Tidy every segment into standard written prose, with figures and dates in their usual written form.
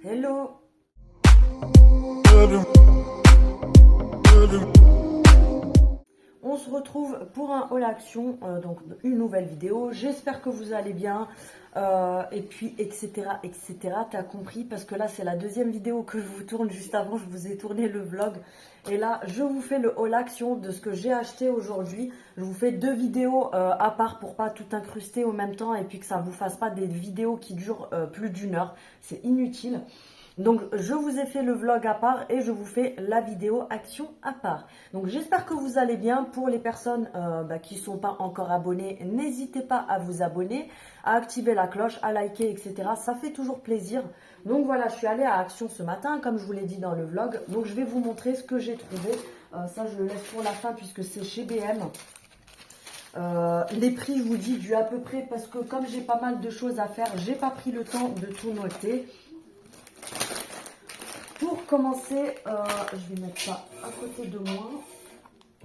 Hello. On se retrouve pour un haul action, donc une nouvelle vidéo. J'espère que vous allez bien, et puis etc. T'as compris, parce que là c'est la deuxième vidéo que je vous tourne. Juste avant je vous ai tourné le vlog, et là je vous fais le haul action de ce que j'ai acheté aujourd'hui. Je vous fais deux vidéos à part pour pas tout incruster en même temps, et puis que ça vous fasse pas des vidéos qui durent plus d'une heure, c'est inutile. Donc je vous ai fait le vlog à part et je vous fais la vidéo action à part. Donc j'espère que vous allez bien. Pour les personnes qui ne sont pas encore abonnées, n'hésitez pas à vous abonner, à activer la cloche, à liker, etc. Ça fait toujours plaisir. Donc voilà, je suis allée à Action ce matin, comme je vous l'ai dit dans le vlog. Donc je vais vous montrer ce que j'ai trouvé. Ça je le laisse pour la fin puisque c'est chez BM. Les prix, je vous dis du à peu près, parce que comme j'ai pas mal de choses à faire, j'ai pas pris le temps de tout noter. Pour commencer, je vais mettre ça à côté de moi.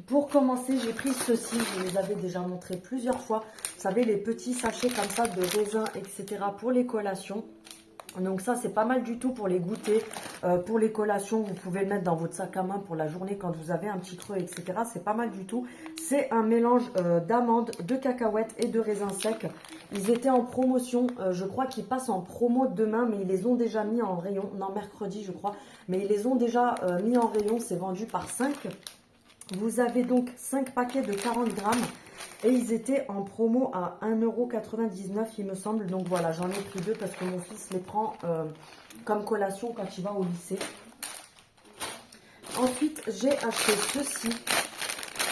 Pour commencer, j'ai pris ceci, je les avais déjà montré plusieurs fois. Vous savez, les petits sachets comme ça de raisin, etc. pour les collations. Donc ça, c'est pas mal du tout pour les goûter, pour les collations. Vous pouvez le mettre dans votre sac à main pour la journée quand vous avez un petit creux, etc. C'est pas mal du tout. C'est un mélange d'amandes, de cacahuètes et de raisins secs. Ils étaient en promotion. Je crois qu'ils passent en promo demain, mais ils les ont déjà mis en rayon. Non, mercredi, je crois. Mais ils les ont déjà mis en rayon. C'est vendu par 5. Vous avez donc 5 paquets de 40 grammes. Et ils étaient en promo à 1,99 €, il me semble. Donc voilà, j'en ai pris deux parce que mon fils les prend comme collation quand il va au lycée. Ensuite, j'ai acheté ceci.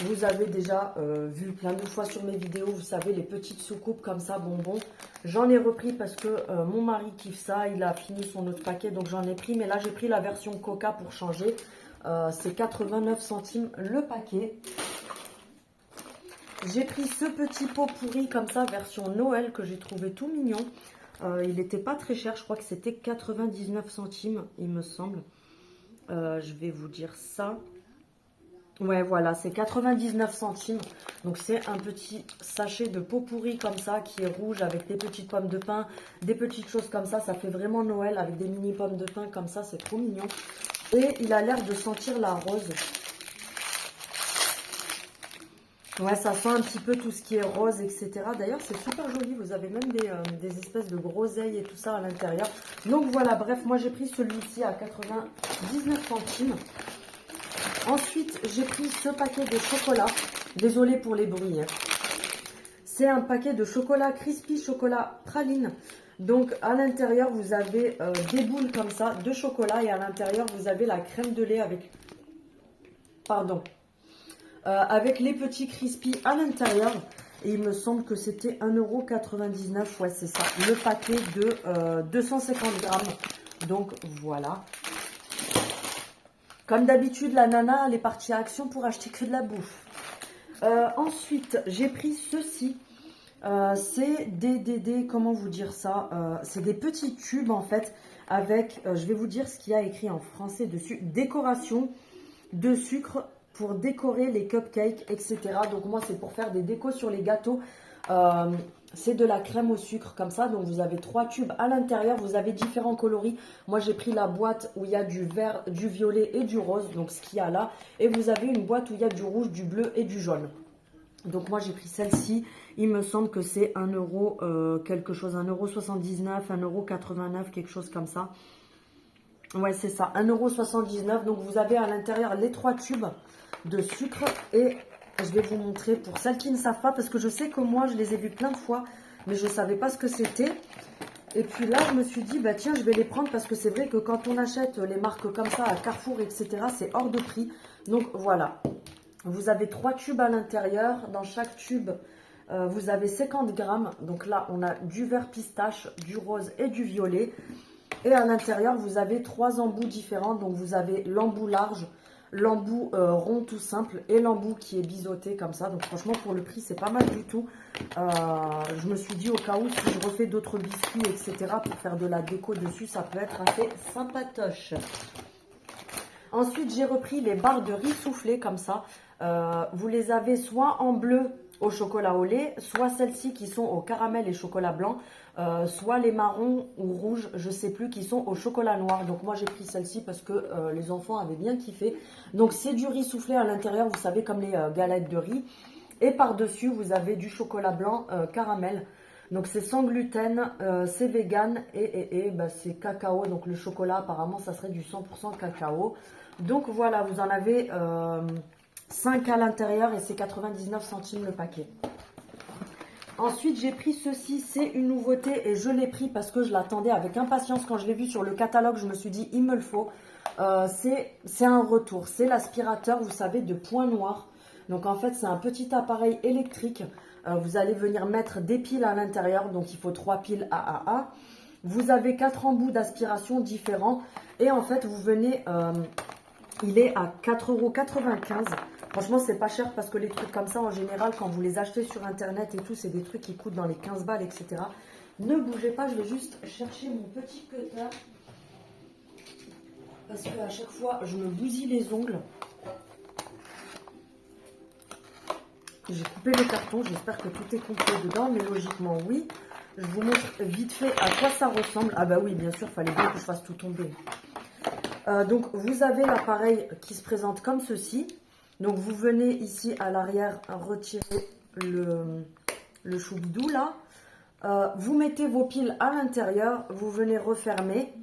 Vous avez déjà vu plein de fois sur mes vidéos, vous savez, les petites soucoupes comme ça, bonbons. J'en ai repris parce que mon mari kiffe ça. Il a fini son autre paquet, donc j'en ai pris. Mais là, j'ai pris la version Coca pour changer. C'est 89 centimes le paquet. J'ai pris ce petit pot pourri comme ça, version Noël, que j'ai trouvé tout mignon. Il n'était pas très cher, je crois que c'était 99 centimes, il me semble. Je vais vous dire ça. Ouais, voilà, c'est 99 centimes. Donc c'est un petit sachet de pot pourri comme ça, qui est rouge, avec des petites pommes de pin, des petites choses comme ça. Ça fait vraiment Noël, avec des mini pommes de pin comme ça, c'est trop mignon. Et il a l'air de sentir la rose. Ouais, ça sent un petit peu tout ce qui est rose, etc. D'ailleurs, c'est super joli. Vous avez même des espèces de groseilles et tout ça à l'intérieur. Donc voilà, bref, moi j'ai pris celui-ci à 99 centimes. Ensuite, j'ai pris ce paquet de chocolat. Désolée pour les bruits. C'est un paquet de chocolat crispy, chocolat praline. Donc à l'intérieur, vous avez des boules comme ça de chocolat. Et à l'intérieur, vous avez la crème de lait avec... Pardon. Avec les petits crispy à l'intérieur. Et il me semble que c'était 1,99 €. Ouais, c'est ça. Le paquet de 250 grammes. Donc, voilà. Comme d'habitude, la nana, elle est partie à Action pour acheter que de la bouffe. Ensuite, j'ai pris ceci. C'est comment vous dire ça, c'est des petits tubes, en fait, avec, je vais vous dire ce qu'il y a écrit en français dessus. Décoration de sucre pour décorer les cupcakes, etc. Donc moi, c'est pour faire des décos sur les gâteaux. C'est de la crème au sucre comme ça. Donc vous avez 3 tubes à l'intérieur. Vous avez différents coloris. Moi, j'ai pris la boîte où il y a du vert, du violet et du rose. Donc ce qu'il y a là. Et vous avez une boîte où il y a du rouge, du bleu et du jaune. Donc moi, j'ai pris celle-ci. Il me semble que c'est 1 € quelque chose. 1,79 €, 1,89 €, quelque chose comme ça. Ouais, c'est ça, 1,79 €. Donc, vous avez à l'intérieur les 3 tubes de sucre. Et je vais vous montrer pour celles qui ne savent pas, parce que je sais que moi, je les ai vus plein de fois, mais je ne savais pas ce que c'était. Et puis là, je me suis dit, bah tiens, je vais les prendre, parce que c'est vrai que quand on achète les marques comme ça à Carrefour, etc., c'est hors de prix. Donc, voilà. Vous avez 3 tubes à l'intérieur. Dans chaque tube, vous avez 50 grammes. Donc là, on a du vert pistache, du rose et du violet. Et à l'intérieur, vous avez 3 embouts différents. Donc, vous avez l'embout large, l'embout rond tout simple et l'embout qui est biseauté comme ça. Donc, franchement, pour le prix, c'est pas mal du tout. Je me suis dit, au cas où, si je refais d'autres biscuits, etc., pour faire de la déco dessus, ça peut être assez sympatoche. Ensuite, j'ai repris les barres de riz soufflé comme ça. Vous les avez soit en bleu, au chocolat au lait, soit celles-ci qui sont au caramel et chocolat blanc, soit les marrons ou rouges, je sais plus, qui sont au chocolat noir. Donc moi j'ai pris celle-ci parce que les enfants avaient bien kiffé. Donc c'est du riz soufflé à l'intérieur, vous savez, comme les galettes de riz. Et par-dessus, vous avez du chocolat blanc caramel. Donc c'est sans gluten, c'est vegan et bah, c'est cacao. Donc le chocolat, apparemment, ça serait du 100% cacao. Donc voilà, vous en avez 5 à l'intérieur et c'est 99 centimes le paquet. Ensuite, j'ai pris ceci, c'est une nouveauté et je l'ai pris parce que je l'attendais avec impatience. Quand je l'ai vu sur le catalogue, je me suis dit, il me le faut. C'est un retour, c'est l'aspirateur, vous savez, de point noir. Donc en fait, c'est un petit appareil électrique. Vous allez venir mettre des piles à l'intérieur, donc il faut 3 piles AAA. Vous avez 4 embouts d'aspiration différents et en fait, vous venez, il est à 4,95 €. Franchement, c'est pas cher parce que les trucs comme ça, en général, quand vous les achetez sur Internet et tout, c'est des trucs qui coûtent dans les 15 balles, etc. Ne bougez pas, je vais juste chercher mon petit cutter. Parce qu'à chaque fois, je me bousille les ongles. J'ai coupé le carton, j'espère que tout est complet dedans, mais logiquement, oui. Je vous montre vite fait à quoi ça ressemble. Ah bah oui, bien sûr, il fallait bien que je fasse tout tomber. Donc, vous avez l'appareil qui se présente comme ceci. Donc, vous venez ici à l'arrière retirer le choubidou là. Vous mettez vos piles à l'intérieur, vous venez refermer.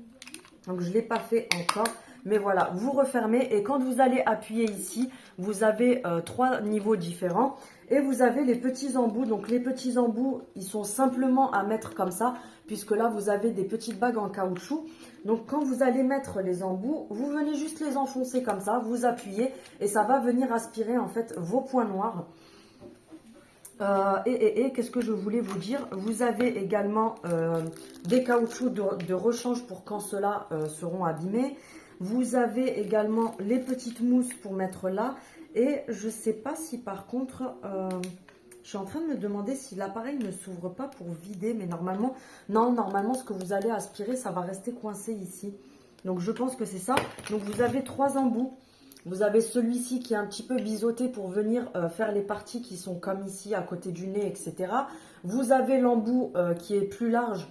Donc, je ne l'ai pas fait encore. Mais voilà, vous refermez et quand vous allez appuyer ici, vous avez 3 niveaux différents. Et vous avez les petits embouts. Donc, les petits embouts, ils sont simplement à mettre comme ça. Puisque là, vous avez des petites bagues en caoutchouc. Donc, quand vous allez mettre les embouts, vous venez juste les enfoncer comme ça. Vous appuyez et ça va venir aspirer en fait vos points noirs. Qu'est-ce que je voulais vous dire? Vous avez également des caoutchoucs de rechange pour quand ceux-là seront abîmés. Vous avez également les petites mousses pour mettre là. Et je ne sais pas si par contre, je suis en train de me demander si l'appareil ne s'ouvre pas pour vider. Mais normalement, non, normalement ce que vous allez aspirer, ça va rester coincé ici. Donc je pense que c'est ça. Donc vous avez 3 embouts. Vous avez celui-ci qui est un petit peu biseauté pour venir faire les parties qui sont comme ici à côté du nez, etc. Vous avez l'embout qui est plus large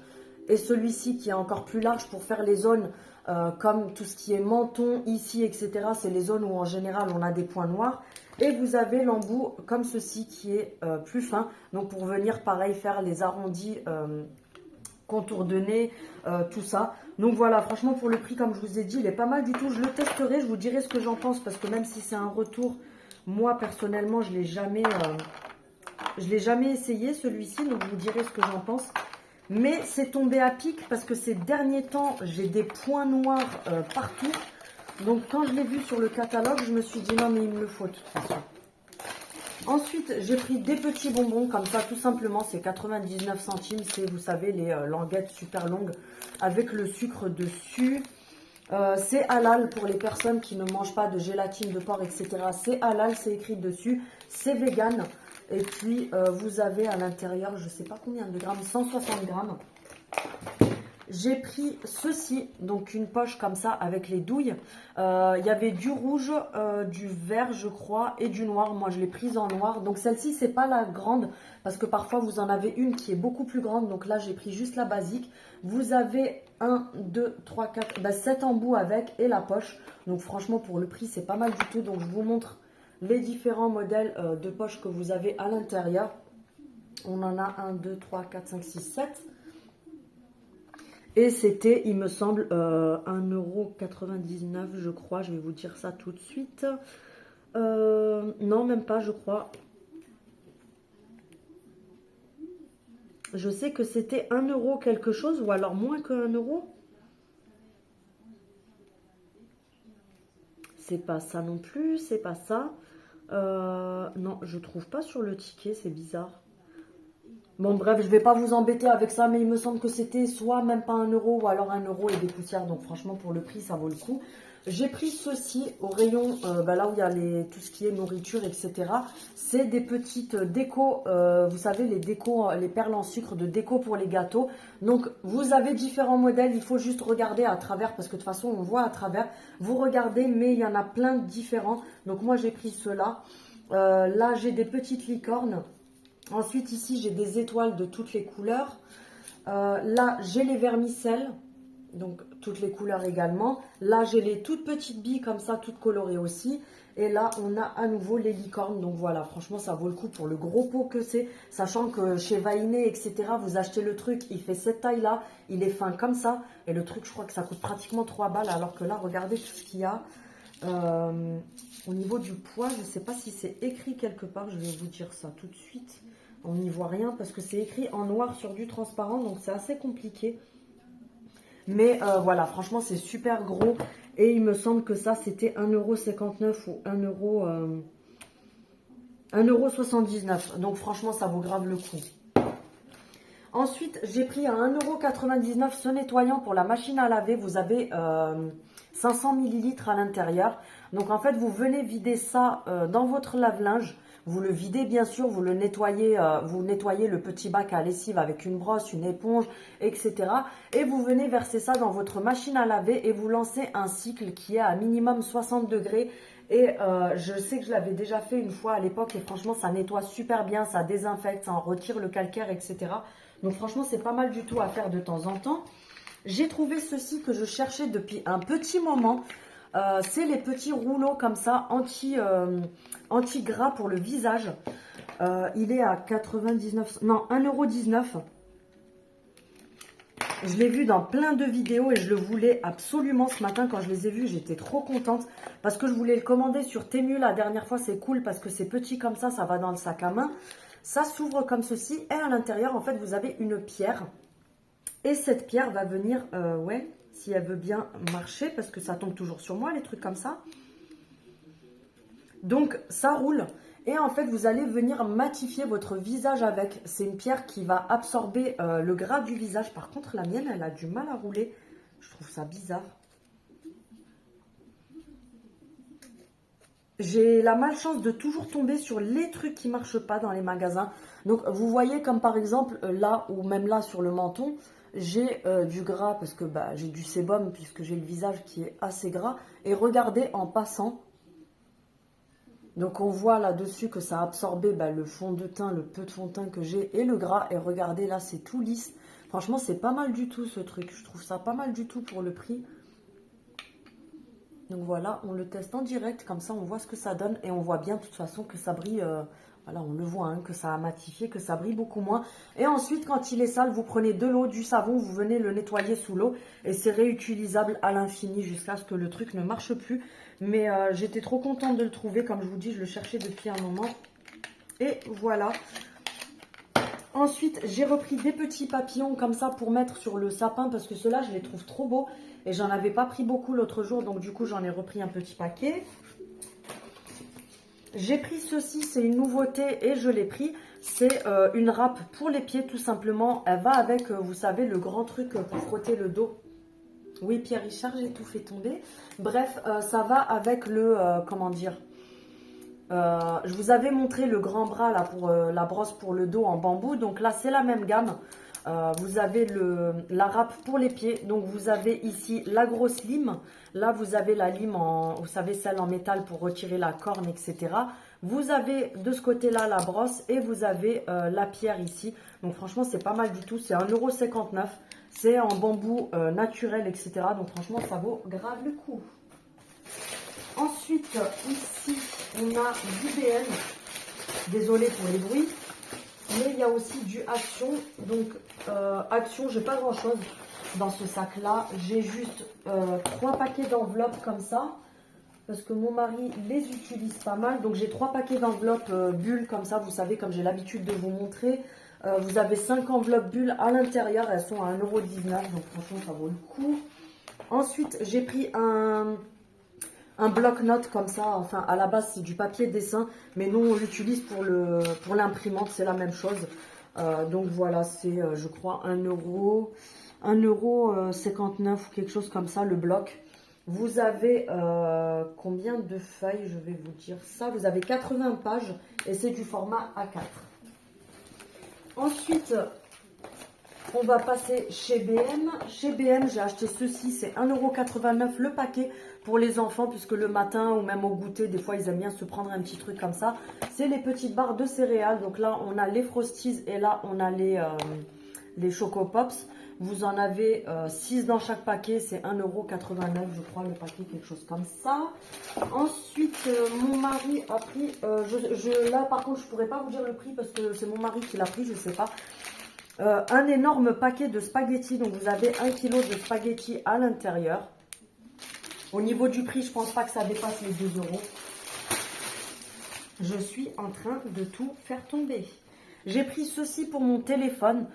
et celui-ci qui est encore plus large pour faire les zones comme tout ce qui est menton, ici, etc. C'est les zones où en général on a des points noirs. Et vous avez l'embout comme ceci qui est plus fin. Donc pour venir pareil faire les arrondis contour de nez, tout ça. Donc voilà, franchement pour le prix, comme je vous ai dit, il est pas mal du tout. Je le testerai, je vous dirai ce que j'en pense parce que même si c'est un retour, moi personnellement je l'ai jamais essayé celui-ci, donc je vous dirai ce que j'en pense. Mais c'est tombé à pic parce que ces derniers temps, j'ai des points noirs partout. Donc quand je l'ai vu sur le catalogue, je me suis dit non mais il me le faut de toute façon. Ensuite, j'ai pris des petits bonbons comme ça, tout simplement. C'est 99 centimes. C'est, vous savez, les languettes super longues avec le sucre dessus. C'est halal pour les personnes qui ne mangent pas de gélatine de porc, etc. C'est halal, c'est écrit dessus. C'est vegan. Et puis, vous avez à l'intérieur, je ne sais pas combien de grammes, 160 grammes. J'ai pris ceci, donc une poche comme ça avec les douilles. Il y avait du rouge, du vert je crois et du noir. Moi je l'ai prise en noir. Donc celle-ci c'est pas la grande parce que parfois vous en avez une qui est beaucoup plus grande. Donc là j'ai pris juste la basique. Vous avez 1, 2, 3, 4, 7 embouts avec et la poche. Donc franchement pour le prix c'est pas mal du tout. Donc je vous montre les différents modèles de poches que vous avez à l'intérieur. On en a 1, 2, 3, 4, 5, 6, 7. Et c'était, il me semble, 1,99 €, je crois. Je vais vous dire ça tout de suite. Non, même pas, je crois. Je sais que c'était 1 € quelque chose, ou alors moins que 1 €. C'est pas ça non plus, c'est pas ça. Non, je trouve pas sur le ticket, c'est bizarre. Bon bref, je vais pas vous embêter avec ça, mais il me semble que c'était soit même pas 1 € ou alors 1 € et des poussières. Donc franchement pour le prix ça vaut le coup. J'ai pris ceci au rayon, là où il y a tout ce qui est nourriture, etc. C'est des petites décos, vous savez les décos, les perles en sucre de déco pour les gâteaux. Donc vous avez différents modèles, il faut juste regarder à travers parce que de toute façon on voit à travers. Vous regardez mais il y en a plein de différents. Donc moi j'ai pris ceux-là. Là j'ai des petites licornes. Ensuite, ici, j'ai des étoiles de toutes les couleurs. Là, j'ai les vermicelles, donc toutes les couleurs également. Là, j'ai les toutes petites billes comme ça, toutes colorées aussi. Et là, on a à nouveau les licornes. Donc voilà, franchement, ça vaut le coup pour le gros pot que c'est. Sachant que chez Vainé, etc., vous achetez le truc, il fait cette taille-là, il est fin comme ça. Et le truc, je crois que ça coûte pratiquement 3 balles. Alors que là, regardez tout ce qu'il y a. Au niveau du poids, je ne sais pas si c'est écrit quelque part. Je vais vous dire ça tout de suite. On n'y voit rien parce que c'est écrit en noir sur du transparent. Donc c'est assez compliqué. Mais voilà, franchement, c'est super gros. Et il me semble que ça, c'était 1,59 € ou 1,79 €. Donc franchement, ça vaut grave le coup. Ensuite, j'ai pris à 1,99 € ce nettoyant pour la machine à laver. Vous avez 500 ml à l'intérieur. Donc en fait, vous venez vider ça dans votre lave-linge. Vous le videz bien sûr, vous le nettoyez, vous nettoyez le petit bac à lessive avec une brosse, une éponge, etc. Et vous venez verser ça dans votre machine à laver et vous lancez un cycle qui est à minimum 60 degrés. Et je sais que je l'avais déjà fait une fois à l'époque et franchement ça nettoie super bien, ça désinfecte, ça en retire le calcaire, etc. Donc franchement c'est pas mal du tout à faire de temps en temps. J'ai trouvé ceci que je cherchais depuis un petit moment. C'est les petits rouleaux comme ça, anti-gras pour le visage. Il est à 99, non, 1,19 €. Je l'ai vu dans plein de vidéos et je le voulais absolument ce matin. Quand je les ai vus, j'étais trop contente parce que je voulais le commander sur Temu la dernière fois. C'est cool parce que c'est petit comme ça va dans le sac à main. Ça s'ouvre comme ceci et à l'intérieur, en fait, vous avez une pierre. Et cette pierre va venir, ouais, si elle veut bien marcher, parce que ça tombe toujours sur moi, les trucs comme ça. Donc, ça roule. Et en fait, vous allez venir matifier votre visage avec. C'est une pierre qui va absorber le gras du visage. Par contre, la mienne, elle a du mal à rouler. Je trouve ça bizarre. J'ai la malchance de toujours tomber sur les trucs qui ne marchent pas dans les magasins. Donc, vous voyez comme par exemple là, ou même là sur le menton, j'ai du gras parce que j'ai du sébum puisque j'ai le visage qui est assez gras. Et regardez en passant. Donc, on voit là-dessus que ça a absorbé le fond de teint, le peu de fond de teint que j'ai et le gras. Et regardez là, c'est tout lisse. Franchement, c'est pas mal du tout ce truc. Je trouve ça pas mal du tout pour le prix. Donc voilà, on le teste en direct, comme ça on voit ce que ça donne et on voit bien de toute façon que ça brille, voilà on le voit, hein, que ça a matifié, que ça brille beaucoup moins. Et ensuite quand il est sale, vous prenez de l'eau, du savon, vous venez le nettoyer sous l'eau et c'est réutilisable à l'infini jusqu'à ce que le truc ne marche plus. Mais j'étais trop contente de le trouver, comme je vous dis, je le cherchais depuis un moment. Et voilà. Ensuite, j'ai repris des petits papillons comme ça pour mettre sur le sapin parce que ceux-là, je les trouve trop beaux. Et j'en avais pas pris beaucoup l'autre jour, donc du coup, j'en ai repris un petit paquet. J'ai pris ceci, c'est une nouveauté et je l'ai pris. C'est une râpe pour les pieds tout simplement. Elle va avec, vous savez, le grand truc pour frotter le dos. Oui, Pierre-Richard, j'ai tout fait tomber. Bref, ça va avec le, comment dire... je vous avais montré le grand bras là pour la brosse pour le dos en bambou. Donc là, c'est la même gamme. Vous avez la râpe pour les pieds. Donc vous avez ici la grosse lime. Là, vous avez la lime, vous savez, celle en métal pour retirer la corne, etc. Vous avez de ce côté-là la brosse et vous avez la pierre ici. Donc franchement, c'est pas mal du tout. C'est 1,59 €. C'est en bambou naturel, etc. Donc franchement, ça vaut grave le coup. Ensuite, ici, on a du BN. Désolée pour les bruits. Mais il y a aussi du Action. Donc, Action, j'ai pas grand chose dans ce sac-là. J'ai juste 3 paquets d'enveloppes comme ça. Parce que mon mari les utilise pas mal. Donc, j'ai 3 paquets d'enveloppes bulles comme ça. Vous savez, comme j'ai l'habitude de vous montrer. Vous avez 5 enveloppes bulles à l'intérieur. Elles sont à 1,19 €. Donc, franchement, ça vaut le coup. Ensuite, j'ai pris un bloc-notes comme ça, enfin à la base c'est du papier dessin, mais nous on l'utilise pour l'imprimante, c'est la même chose. Donc voilà, c'est je crois 1,59 € ou quelque chose comme ça le bloc. Vous avez combien de feuilles, je vais vous dire ça, vous avez 80 pages et c'est du format A4. Ensuite, On va passer chez BM. Chez BM, j'ai acheté ceci, c'est 1,89 € le paquet pour les enfants, puisque le matin ou même au goûter, des fois, ils aiment bien se prendre un petit truc comme ça. C'est les petites barres de céréales. Donc là, on a les Frosties et là, on a les Choco Pops. Vous en avez 6 dans chaque paquet, c'est 1,89 € je crois le paquet, quelque chose comme ça. Ensuite, mon mari a pris, là par contre je pourrais pas vous dire le prix parce que c'est mon mari qui l'a pris, je sais pas. Un énorme paquet de spaghettis, donc vous avez 1 kg de spaghettis à l'intérieur. Au niveau du prix, je pense pas que ça dépasse les 2 €. Je suis en train de tout faire tomber. J'ai pris ceci pour mon téléphone.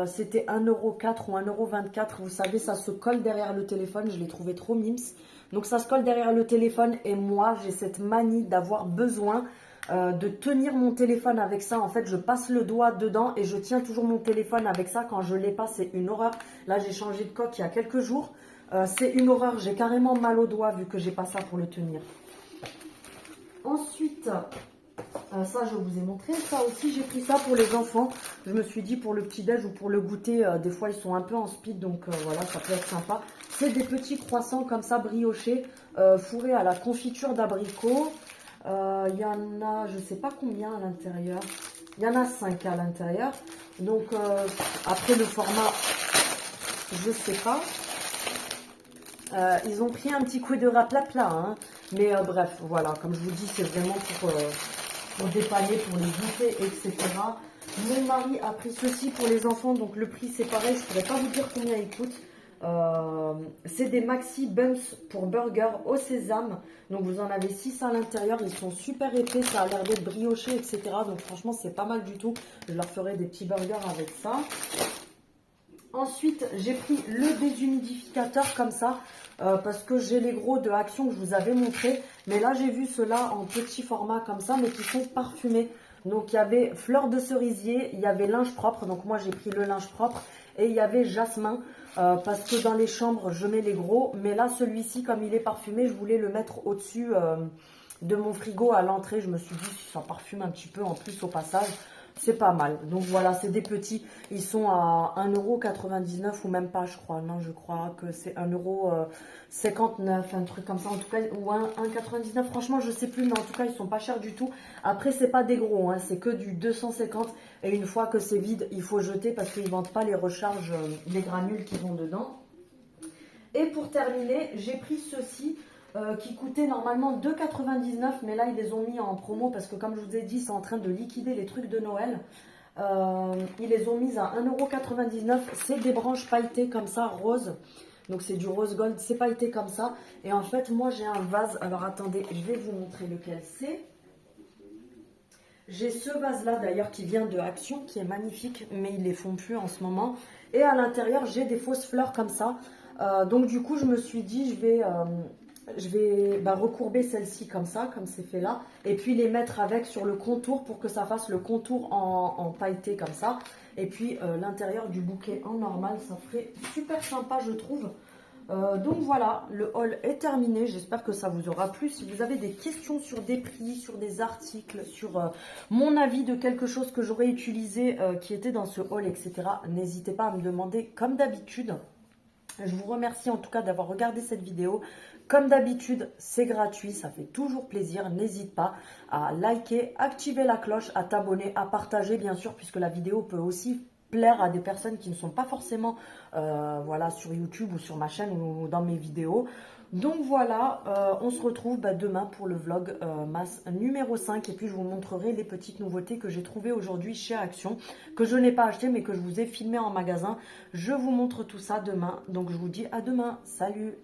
C'était 1,04 € ou 1,24 €. Vous savez, ça se colle derrière le téléphone. Je l'ai trouvé trop mimes. Donc, ça se colle derrière le téléphone. Et moi, j'ai cette manie d'avoir besoin de tenir mon téléphone avec ça. En fait, je passe le doigt dedans et je tiens toujours mon téléphone avec ça. Quand je l'ai pas, c'est une horreur. Là, j'ai changé de coque il y a quelques jours. C'est une horreur. J'ai carrément mal au doigt vu que j'ai pas ça pour le tenir. Ensuite... ça, je vous ai montré. Ça aussi, j'ai pris ça pour les enfants. Je me suis dit pour le petit-déj ou pour le goûter, des fois, ils sont un peu en speed. Donc, voilà, ça peut être sympa. C'est des petits croissants comme ça, briochés, fourrés à la confiture d'abricot. Il y en a, je ne sais pas combien à l'intérieur. Il y en a 5 à l'intérieur. Donc, après le format, je ne sais pas. Ils ont pris un petit coup de rapla-pla. Hein. Mais bref, voilà, comme je vous dis, c'est vraiment pour dépanner, pour les goûter, etc. Mon mari a pris ceci pour les enfants, donc le prix c'est pareil, je ne pourrais pas vous dire combien il coûte. C'est des maxi buns pour burger au sésame, donc vous en avez 6 à l'intérieur, ils sont super épais, ça a l'air d'être brioché, etc. Donc franchement c'est pas mal du tout, je leur ferai des petits burgers avec ça. Ensuite, j'ai pris le déshumidificateur comme ça, parce que j'ai les gros de Action que je vous avais montré. Mais là, j'ai vu ceux-là en petit format comme ça, mais qui sont parfumés. Donc, il y avait fleur de cerisier, il y avait linge propre. Donc, moi, j'ai pris le linge propre. Et il y avait jasmin, parce que dans les chambres, je mets les gros. Mais là, celui-ci, comme il est parfumé, je voulais le mettre au-dessus de mon frigo à l'entrée. Je me suis dit, ça parfume un petit peu en plus au passage. C'est pas mal. Donc voilà, c'est des petits. Ils sont à 1,99 € ou même pas, je crois. Non, je crois que c'est 1,59 €, un truc comme ça. En tout cas, ou 1,99 €. Franchement, je sais plus, mais en tout cas, ils sont pas chers du tout. Après, c'est pas des gros, hein, c'est que du 250. Et une fois que c'est vide, il faut jeter parce qu'ils vendent pas les recharges, les granules qui vont dedans. Et pour terminer, j'ai pris ceci. Qui coûtaient normalement 2,99 €, mais là ils les ont mis en promo parce que comme je vous ai dit, c'est en train de liquider les trucs de Noël. Ils les ont mis à 1,99 €. C'est des branches pailletées comme ça, rose. Donc c'est du rose gold, c'est pailleté comme ça. Et en fait, moi j'ai un vase. Alors attendez, je vais vous montrer lequel c'est. J'ai ce vase-là d'ailleurs qui vient de Action, qui est magnifique, mais ils les font plus en ce moment. Et à l'intérieur, j'ai des fausses fleurs comme ça. Donc du coup, je me suis dit, je vais recourber celle-ci comme ça, comme c'est fait là, et puis les mettre avec sur le contour pour que ça fasse le contour en pailleté comme ça. Et puis l'intérieur du bouquet en normal, ça ferait super sympa, je trouve. Donc voilà, le haul est terminé. J'espère que ça vous aura plu. Si vous avez des questions sur des prix, sur des articles, sur mon avis de quelque chose que j'aurais utilisé qui était dans ce haul, etc., n'hésitez pas à me demander comme d'habitude. Je vous remercie en tout cas d'avoir regardé cette vidéo. Comme d'habitude, c'est gratuit, ça fait toujours plaisir. N'hésite pas à liker, activer la cloche, à t'abonner, à partager bien sûr, puisque la vidéo peut aussi plaire à des personnes qui ne sont pas forcément voilà, sur YouTube ou sur ma chaîne ou dans mes vidéos. Donc voilà, on se retrouve demain pour le vlog masse numéro 5. Et puis je vous montrerai les petites nouveautés que j'ai trouvées aujourd'hui chez Action, que je n'ai pas acheté mais que je vous ai filmé en magasin. Je vous montre tout ça demain. Donc je vous dis à demain. Salut!